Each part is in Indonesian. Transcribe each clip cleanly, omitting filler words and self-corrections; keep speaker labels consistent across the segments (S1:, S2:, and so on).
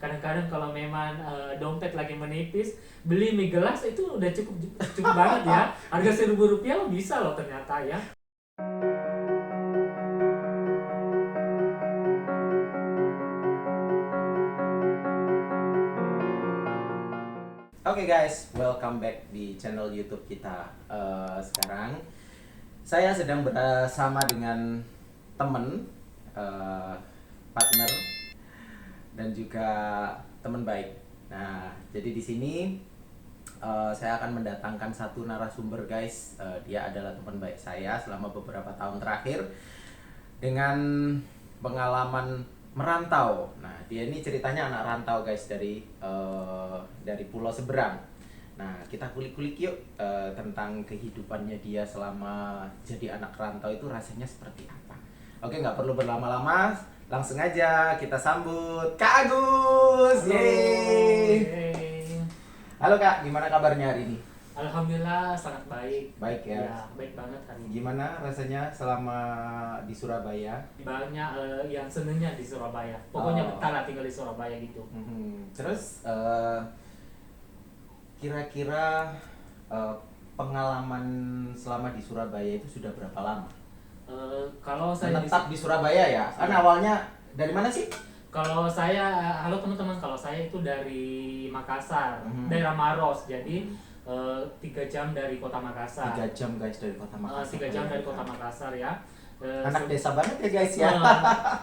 S1: Kadang-kadang kalau memang dompet lagi menipis, beli mie gelas itu udah cukup cukup banget ya. Harga Rp1.000 bisa loh ternyata ya.
S2: Oke guys, welcome back di channel YouTube kita. Sekarang saya sedang bersama dengan teman, partner, dan juga teman baik. Nah, jadi di sini saya akan mendatangkan satu narasumber guys. Dia adalah teman baik saya selama beberapa tahun terakhir dengan pengalaman merantau. Nah, dia ini ceritanya anak rantau guys dari pulau seberang. Nah, kita kulik-kulik yuk tentang kehidupannya dia selama jadi anak rantau itu rasanya seperti apa. Oke, nggak perlu berlama-lama, langsung aja kita sambut Kak Agus. Yeay. Halo Kak, gimana kabarnya hari ini?
S1: Alhamdulillah sangat baik.
S2: Baik ya.
S1: Ya, baik banget hari ini.
S2: Gimana rasanya selama di Surabaya?
S1: Banyak yang senengnya di Surabaya. Pokoknya
S2: Oh.
S1: betah lah tinggal di Surabaya gitu.
S2: Terus kira-kira pengalaman selama di Surabaya itu sudah berapa lama?
S1: Kalau saya
S2: Menetap di Surabaya ya? Kan awalnya dari mana sih?
S1: Kalau saya, halo teman-teman, kalau saya itu dari Makassar, daerah Maros, jadi 3 jam dari kota Makassar.
S2: 3 jam guys dari kota Makassar.
S1: 3 jam dari kota Makassar ya.
S2: Anak desa banget ya guys ya.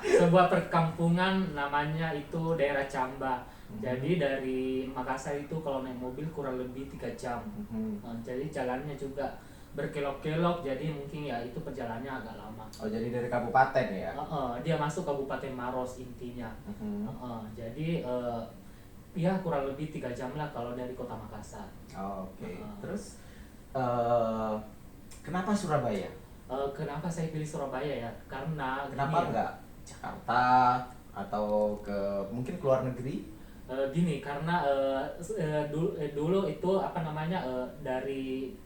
S1: Sebuah perkampungan namanya itu daerah Camba. Jadi dari Makassar itu kalau naik mobil kurang lebih 3 jam. Jadi jalannya juga berkelok-kelok, jadi mungkin ya itu perjalanannya agak lama.
S2: Oh, jadi dari kabupaten ya?
S1: Dia masuk Kabupaten Maros intinya. Jadi ya kurang lebih 3 jam lah kalau dari kota Makassar.
S2: Oke. Terus kenapa Surabaya?
S1: Kenapa saya pilih Surabaya ya? Karena
S2: Kenapa
S1: gini ya,
S2: enggak Jakarta atau mungkin ke luar negeri?
S1: gini karena dulu itu apa namanya dari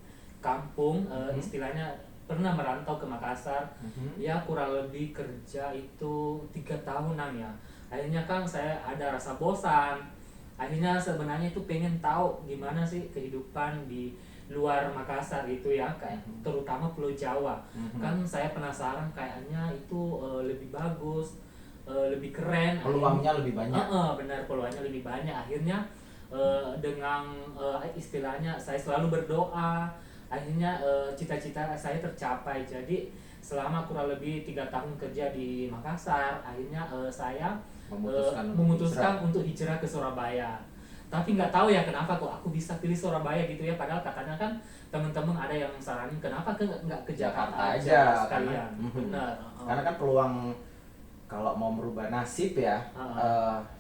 S1: kampung, istilahnya pernah merantau ke Makassar. Ya kurang lebih kerja itu 3 tahunan ya. Akhirnya kan saya ada rasa bosan. Akhirnya sebenarnya itu pengen tahu gimana sih kehidupan di luar Makassar itu ya, kayak terutama Pulau Jawa. Kan saya penasaran kayaknya itu lebih bagus, lebih keren.
S2: Peluangnya lebih banyak.
S1: Benar, peluangnya lebih banyak. Akhirnya dengan istilahnya saya selalu berdoa. Akhirnya cita-cita saya tercapai. Jadi selama kurang lebih 3 tahun kerja di Makassar, akhirnya saya memutuskan untuk hijrah ke Surabaya. Tapi nggak tahu ya kenapa kok aku bisa pilih Surabaya gitu ya. Padahal katanya kan teman-teman ada yang saranin kenapa nggak ke Jakarta aja sekalian. Benar.
S2: Karena kan peluang kalau mau merubah nasib ya,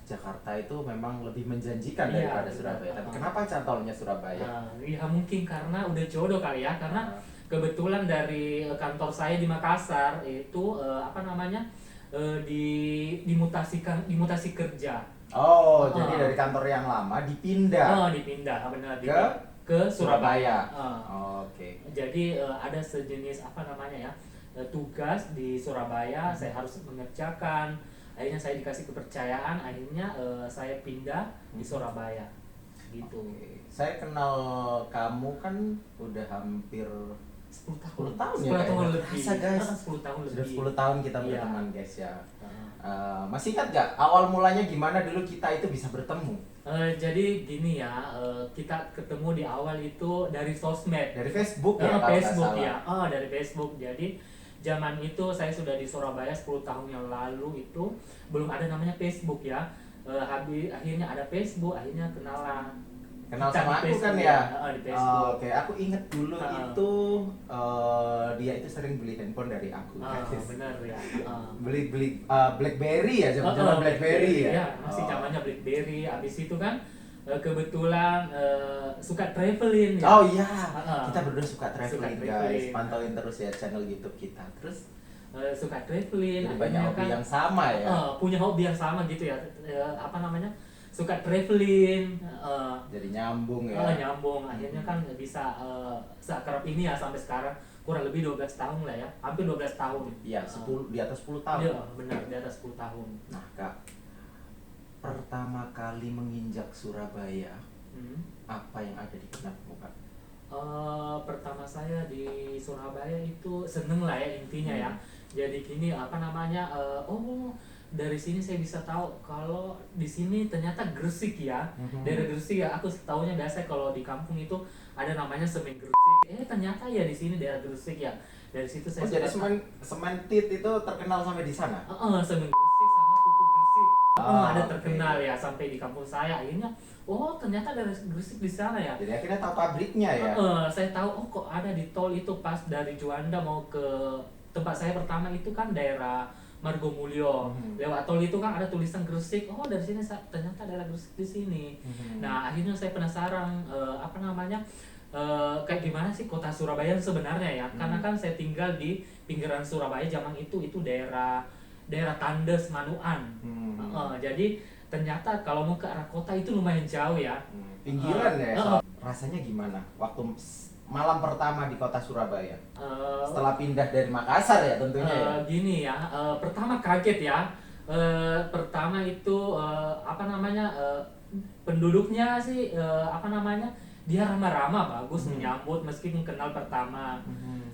S2: Jakarta itu memang lebih menjanjikan daripada Surabaya. Tapi kenapa cantolnya Surabaya?
S1: Ya mungkin karena udah jodoh kali ya. Karena kebetulan dari kantor saya di Makassar itu apa namanya dimutasi kerja.
S2: Jadi dari kantor yang lama dipindah.
S1: Dipindah, benar,
S2: ke
S1: Surabaya.
S2: Oke.
S1: Jadi ada sejenis apa namanya ya, tugas di Surabaya, saya harus mengerjakan. Akhirnya saya dikasih kepercayaan, akhirnya saya pindah di Surabaya gitu.
S2: Saya kenal kamu kan udah hampir
S1: 10 tahun.
S2: 10 tahun ya,
S1: 10 tahun
S2: kayaknya.
S1: lebih.
S2: Masa, guys?
S1: 10 tahun lebih.
S2: Sudah 10 tahun kita
S1: Iya.
S2: berteman guys ya. Masih ingat gak awal mulanya gimana dulu kita itu bisa bertemu?
S1: Jadi gini ya, kita ketemu di awal itu dari sosmed.
S2: Dari Facebook ya? Kalau nggak
S1: Facebook
S2: salah.
S1: ya. Dari Facebook. Jadi zaman itu saya sudah di Surabaya 10 tahun yang lalu itu belum ada namanya Facebook ya. Akhirnya ada Facebook, akhirnya kenalan.
S2: Kenal
S1: Kita
S2: sama
S1: di
S2: aku kan
S1: Facebook,
S2: ya?
S1: di Facebook.
S2: Oke, aku inget dulu itu dia itu sering beli handphone dari aku. guys.
S1: Benar ya.
S2: Beli BlackBerry ya, zaman BlackBerry ya.
S1: Ya, masih zamannya BlackBerry. Habis itu kan kebetulan suka traveling ya.
S2: Oh iya, kita berdua suka
S1: Suka
S2: traveling
S1: traveling.
S2: guys. Pantauin terus ya channel YouTube kita. Terus
S1: Suka traveling.
S2: jadi banyak hobi yang sama ya.
S1: Punya hobi yang sama gitu ya. Apa namanya? Suka traveling.
S2: Jadi nyambung ya.
S1: Nyambung. Akhirnya kan bisa seakrab ini ya sampai sekarang. Kurang lebih 12 tahun lah ya. Hampir 12 tahun.
S2: Iya, 10 di atas 10 tahun.
S1: Iya, benar, di atas 10 tahun.
S2: Nah, Kak, pertama kali menginjak Surabaya,
S1: Hmm.
S2: apa yang ada di benakmu, Kak?
S1: Pertama saya di Surabaya itu seneng lah ya intinya ya.
S2: Hmm.
S1: Jadi gini apa namanya, oh dari sini saya bisa tahu kalau di sini ternyata Gresik ya.
S2: Mhm.
S1: Daerah Gresik ya. Aku taunya biasa kalau di kampung itu ada namanya Semen Gresik. Ternyata ya di sini daerah Gresik ya. Dari situ saya
S2: Oh, jadi
S1: suka
S2: Sementit itu terkenal sampai di sana?
S1: Semen Gresik sama Pupuk Gresik. Ada
S2: Oke.
S1: terkenal ya sampai di kampung saya. Akhirnya oh ternyata dari Gresik di sana ya.
S2: Jadi akhirnya tahu pabriknya ya?
S1: Saya tahu oh kok ada di tol itu pas dari Juanda mau ke tempat saya pertama itu kan daerah Margomulyo.
S2: Mhm.
S1: Lewat tol itu kan ada tulisan Gresik. Oh dari sini ternyata daerah Gresik di sini.
S2: Mhm.
S1: Nah akhirnya saya penasaran apa namanya kayak gimana sih kota Surabaya sebenarnya ya? Karena kan saya tinggal di pinggiran Surabaya zaman itu daerah daerah Tandes Manuan. Jadi ternyata kalau mau ke arah kota itu lumayan jauh ya.
S2: Pinggiran ya? Rasanya gimana waktu malam pertama di kota Surabaya? Setelah pindah dari Makassar ya tentunya ya?
S1: Gini ya, pertama kaget ya. Pertama itu apa namanya penduduknya sih apa namanya dia ramah-ramah bagus menyambut meskipun kenal pertama.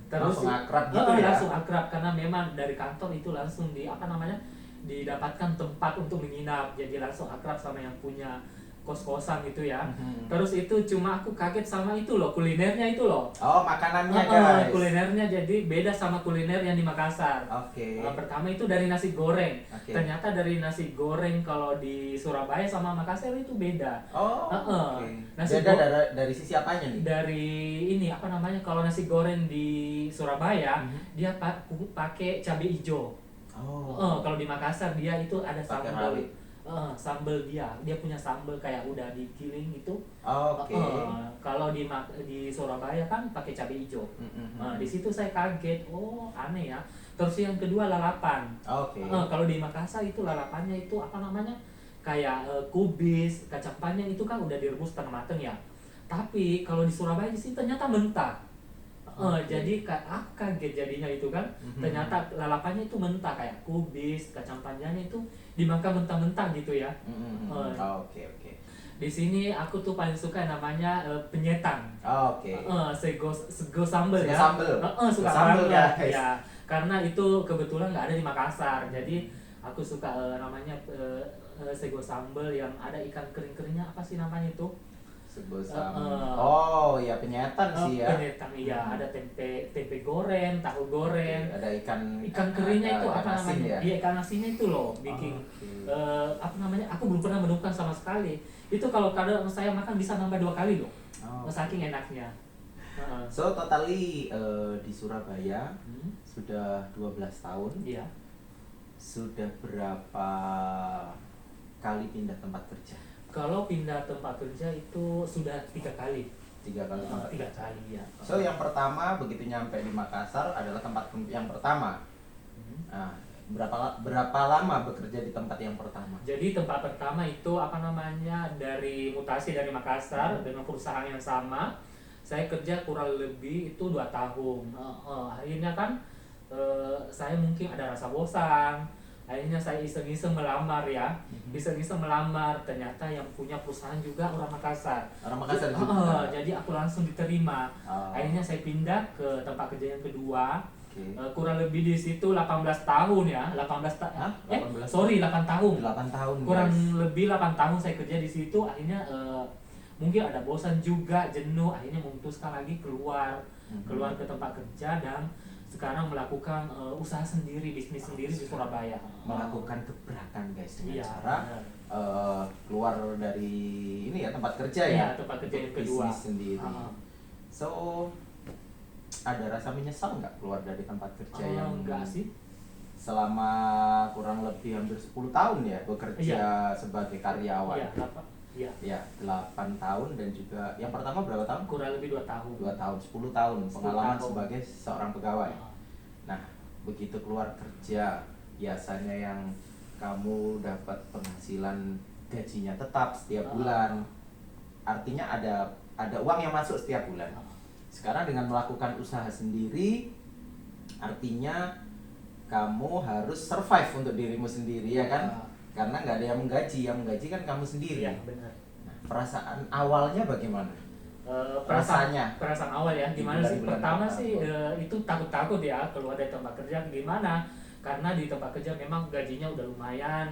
S1: Terus
S2: langsung akrab gitu ya?
S1: Langsung akrab karena memang dari kantor itu langsung di apa namanya didapatkan tempat untuk menginap jadi langsung akrab sama yang punya kos-kosan gitu ya. Terus itu cuma aku kaget sama itu loh kulinernya itu loh.
S2: Oh, makanannya guys.
S1: Kulinernya jadi beda sama kuliner yang di Makassar.
S2: Oke.
S1: Pertama itu dari nasi goreng.
S2: Oke.
S1: Ternyata dari nasi goreng kalau di Surabaya sama Makassar itu beda.
S2: Oh, oke.
S1: Nasi
S2: Beda dari sisi apanya nih?
S1: dari ini apa namanya kalau nasi goreng di Surabaya dia pakai cabai hijau. Kalau di Makassar dia itu ada
S2: Pakai
S1: sambal.
S2: rawit.
S1: Sambal dia punya sambal kayak udah digiling gitu.
S2: Oke.
S1: Kalau di Surabaya kan pakai cabai hijau. Di situ saya kaget, oh aneh ya. Terus yang kedua lalapan.
S2: Oke.
S1: Kalau di Makassar itu lalapannya itu apa namanya kayak kubis, kacang panjang itu kan udah direbus setengah mateng ya. Tapi kalau di Surabaya di sini ternyata mentah. Jadi aku kaget jadinya itu kan. Ternyata lalapannya itu mentah kayak kubis, kacang panjangnya itu dimakan mentah-mentah gitu ya.
S2: Oke.
S1: Di sini aku tuh paling suka namanya penyetan.
S2: Oke.
S1: Sego sambal ya. Suka
S2: sambal
S1: banget
S2: guys.
S1: ya. Karena itu kebetulan nggak ada di Makassar. Jadi aku suka namanya sego sambal yang ada ikan kering-keringnya apa sih namanya itu?
S2: Sego sambal. Oh, ya penyetan sih ya.
S1: Penyetan iya, ada tempe goreng, tahu goreng.
S2: Ada ikan
S1: keringnya itu
S2: ikan
S1: apa
S2: asin
S1: namanya?
S2: ya?
S1: Iya ikan asinnya itu loh bikin apa namanya? Aku belum pernah menemukan sama sekali. Itu kalau kadang saya makan bisa nambah 2 kali loh. Saking enaknya.
S2: So totally di Surabaya sudah 12 tahun.
S1: Iya.
S2: Sudah berapa kali pindah tempat kerja?
S1: Kalau pindah tempat kerja itu sudah 3 kali.
S2: 3 kali tempat
S1: 3 kali ya.
S2: So yang pertama begitu nyampe di Makassar adalah tempat yang pertama. Nah, berapa lama bekerja di tempat yang pertama?
S1: Jadi tempat pertama itu apa namanya dari mutasi dari Makassar dengan perusahaan yang sama. Saya kerja kurang lebih itu 2 tahun. Akhirnya kan saya mungkin ada rasa bosan. Akhirnya saya iseng-iseng melamar ya. Iseng-iseng melamar, ternyata yang punya perusahaan juga orang Makassar.
S2: Orang Makassar juga.
S1: Jadi aku langsung diterima. Akhirnya saya pindah ke tempat kerja yang kedua. Kurang lebih di situ 18 tahun ya. 8 tahun.
S2: 8 tahun.
S1: Kurang
S2: guys.
S1: lebih 8 tahun saya kerja di situ. Akhirnya mungkin ada bosan juga, jenuh. Akhirnya memutuskan lagi keluar ke tempat kerja dan sekarang melakukan usaha sendiri, bisnis sendiri di Surabaya.
S2: Melakukan gebrakan guys dengan
S1: Iya,
S2: cara keluar dari ini ya tempat kerja ya.
S1: Iya, tempat kerja yang kedua.
S2: Bisnis sendiri. So ada rasa menyesal nggak keluar dari tempat kerja yang
S1: enggak sih.
S2: selama kurang lebih hampir 10 tahun ya bekerja sebagai karyawan?
S1: Iya.
S2: Ya, 8 tahun dan juga yang pertama berapa tahun?
S1: Kurang lebih 2 tahun.
S2: 2 tahun, 10 tahun pengalaman
S1: 10 tahun.
S2: sebagai seorang pegawai. Nah, begitu keluar kerja, biasanya yang kamu dapat penghasilan gajinya tetap setiap bulan. Artinya ada uang yang masuk setiap bulan. Sekarang dengan melakukan usaha sendiri, artinya kamu harus survive untuk dirimu sendiri ya kan? karena nggak ada yang menggaji kan kamu sendiri.
S1: Iya benar.
S2: Nah, perasaan awalnya bagaimana?
S1: Perasaan awal ya gimana sih?
S2: Bulan
S1: Pertama sih itu takut ya keluar dari tempat kerja. Gimana? Karena di tempat kerja memang gajinya udah lumayan,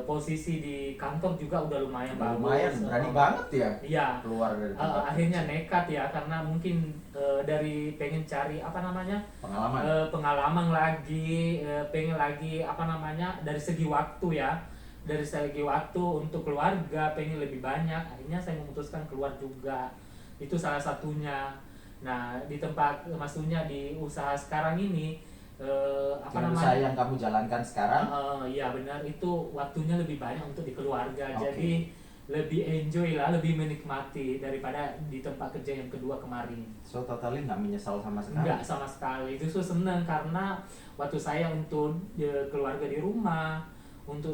S1: posisi di kantor juga udah lumayan bagus.
S2: Lumayan, berani banget ya?
S1: Iya.
S2: Keluar dari tempat
S1: akhirnya nekat ya, karena mungkin dari pengen cari pengalaman lagi, pengen lagi dari segi waktu ya. Dari segi waktu untuk keluarga pengen lebih banyak, akhirnya saya memutuskan keluar juga. Itu salah satunya. Nah, maksudnya di usaha sekarang ini
S2: usaha yang kamu jalankan sekarang?
S1: Iya benar, itu waktunya lebih banyak untuk di keluarga. Jadi lebih enjoy lah, lebih menikmati daripada di tempat kerja yang kedua kemarin.
S2: So totally nggak menyesal sama sekali?
S1: Nggak sama sekali, justru senang karena waktu saya untuk keluarga di rumah, waktu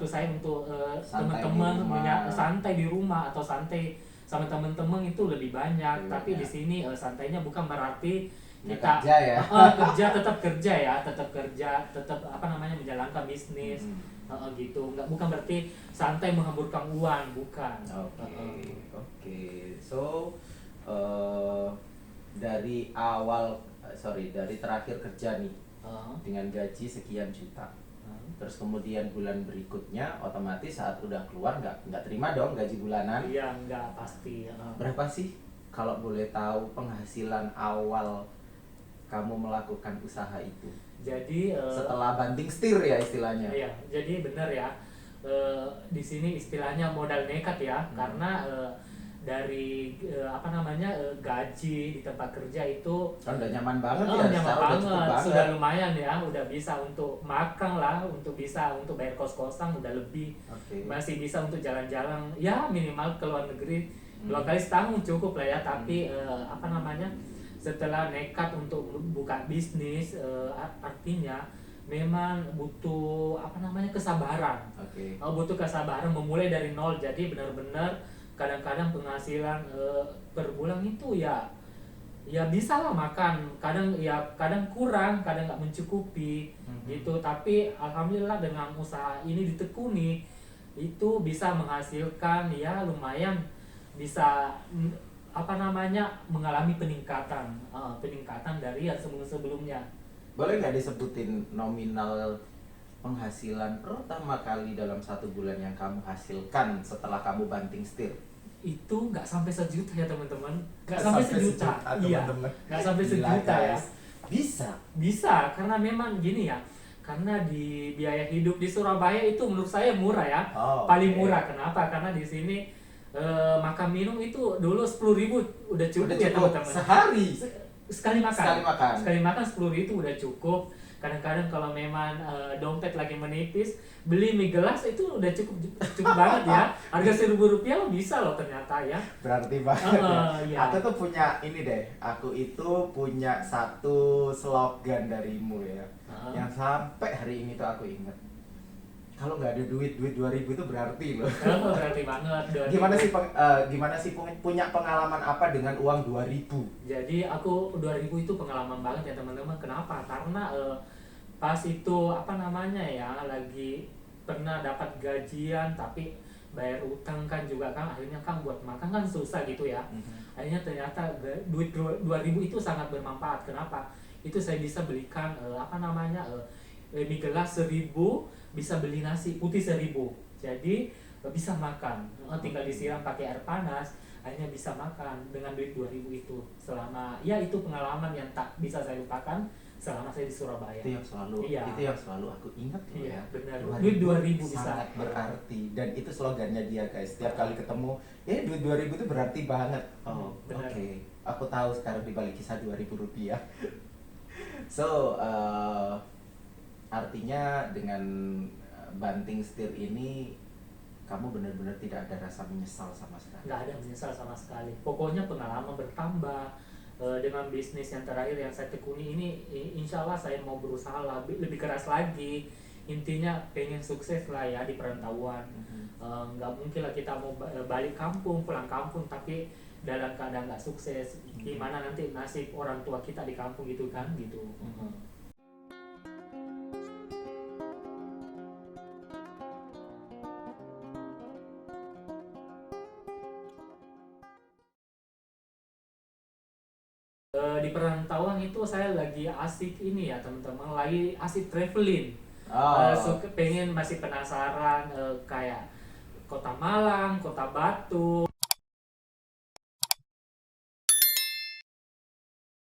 S1: saya untuk teman-teman santai di rumah atau santai sama teman-teman itu lebih banyak. Tapi di sini santainya bukan berarti kita
S2: kerja ya.
S1: tetap kerja, tetap menjalankan bisnis. Gitu, bukan berarti santai menghamburkan uang, bukan.
S2: Oke. So dari terakhir kerja nih dengan gaji sekian juta, terus kemudian bulan berikutnya otomatis saat udah keluar nggak terima dong gaji bulanan?
S1: Iya, nggak pasti.
S2: Berapa sih kalau boleh tahu penghasilan awal kamu melakukan usaha itu?
S1: Jadi
S2: setelah banting setir ya istilahnya.
S1: Iya, jadi benar ya. Di sini istilahnya modal nekat ya, karena dari gaji di tempat kerja itu
S2: udah nyaman banget ya,
S1: nyaman banget, sudah
S2: banget.
S1: lumayan ya, udah bisa untuk makan lah, untuk bayar kos-kosan udah lebih. Masih bisa untuk jalan-jalan ya, minimal ke luar negeri 2 kali setahun cukup lah ya. Tapi setelah nekat untuk buka bisnis, artinya memang butuh kesabaran. Butuh kesabaran memulai dari nol. Jadi benar-benar kadang-kadang penghasilan per bulan itu ya bisa lah makan, kadang kurang, kadang nggak mencukupi gitu. Tapi alhamdulillah dengan usaha ini ditekuni itu bisa menghasilkan ya lumayan, bisa mengalami peningkatan dari yang sebelumnya.
S2: Boleh nggak disebutin nominal penghasilan pertama kali dalam 1 bulan yang kamu hasilkan setelah kamu banting setir?
S1: Itu nggak sampai 1 juta ya teman-teman, nggak sampai 1 juta. Iya, nggak sampai 1 juta ya. Bisa karena memang gini ya, karena di biaya hidup di Surabaya itu menurut saya murah ya. Paling murah. Kenapa? Karena di sini makan minum itu dulu 10.000 udah cukup ya teman-teman.
S2: Sehari?
S1: Sekali makan 10.000 itu udah cukup. Kadang-kadang kalau memang dompet lagi menipis, beli mie gelas itu udah cukup banget ya. Harga Rp1.000 bisa loh ternyata ya.
S2: Berarti banget
S1: ya.
S2: Aku tuh punya ini deh, aku itu punya satu slogan darimu ya, yang sampai hari ini tuh aku ingat. Kalau nggak ada duit 2.000 itu berarti loh.
S1: Berarti banget.
S2: Gimana sih punya pengalaman apa dengan uang 2.000?
S1: Jadi aku 2.000 itu pengalaman banget ya teman-teman. Kenapa? Karena pas itu lagi pernah dapat gajian tapi bayar utang kan juga kan, akhirnya kan buat makan kan susah gitu ya. Akhirnya ternyata duit 2.000 itu sangat bermanfaat. Kenapa? Itu saya bisa belikan mie gelas 1.000, bisa beli nasi putih 1.000, jadi bisa makan, tinggal disiram pakai air panas, akhirnya bisa makan dengan duit 2.000 itu. Selama itu pengalaman yang tak bisa saya lupakan selama saya di Surabaya.
S2: Itu yang selalu aku ingat loh ya.
S1: Benar. Duit 2.000 bisa
S2: sangat berarti, dan itu slogannya dia guys. Setiap kali ketemu, duit 2.000 itu berarti banget. Oke. Aku tahu sekarang dibalik kisah 2.000 rupiah. So artinya dengan banting setir ini kamu benar-benar tidak ada rasa menyesal sama sekali?
S1: Nggak ada menyesal sama sekali. Pokoknya pengalaman bertambah. Dengan bisnis yang terakhir yang saya tekuni ini, insya Allah saya mau berusaha lebih keras lagi. Intinya pengen sukses lah ya di perantauan. Nggak mungkin lah kita mau balik kampung, pulang kampung tapi dalam keadaan nggak sukses. Gimana nanti nasib orang tua kita di kampung gitu kan gitu. Di perantauan itu saya lagi asik ini ya teman-teman, lagi asik traveling. Pengen masih penasaran kayak Kota Malang, Kota Batu,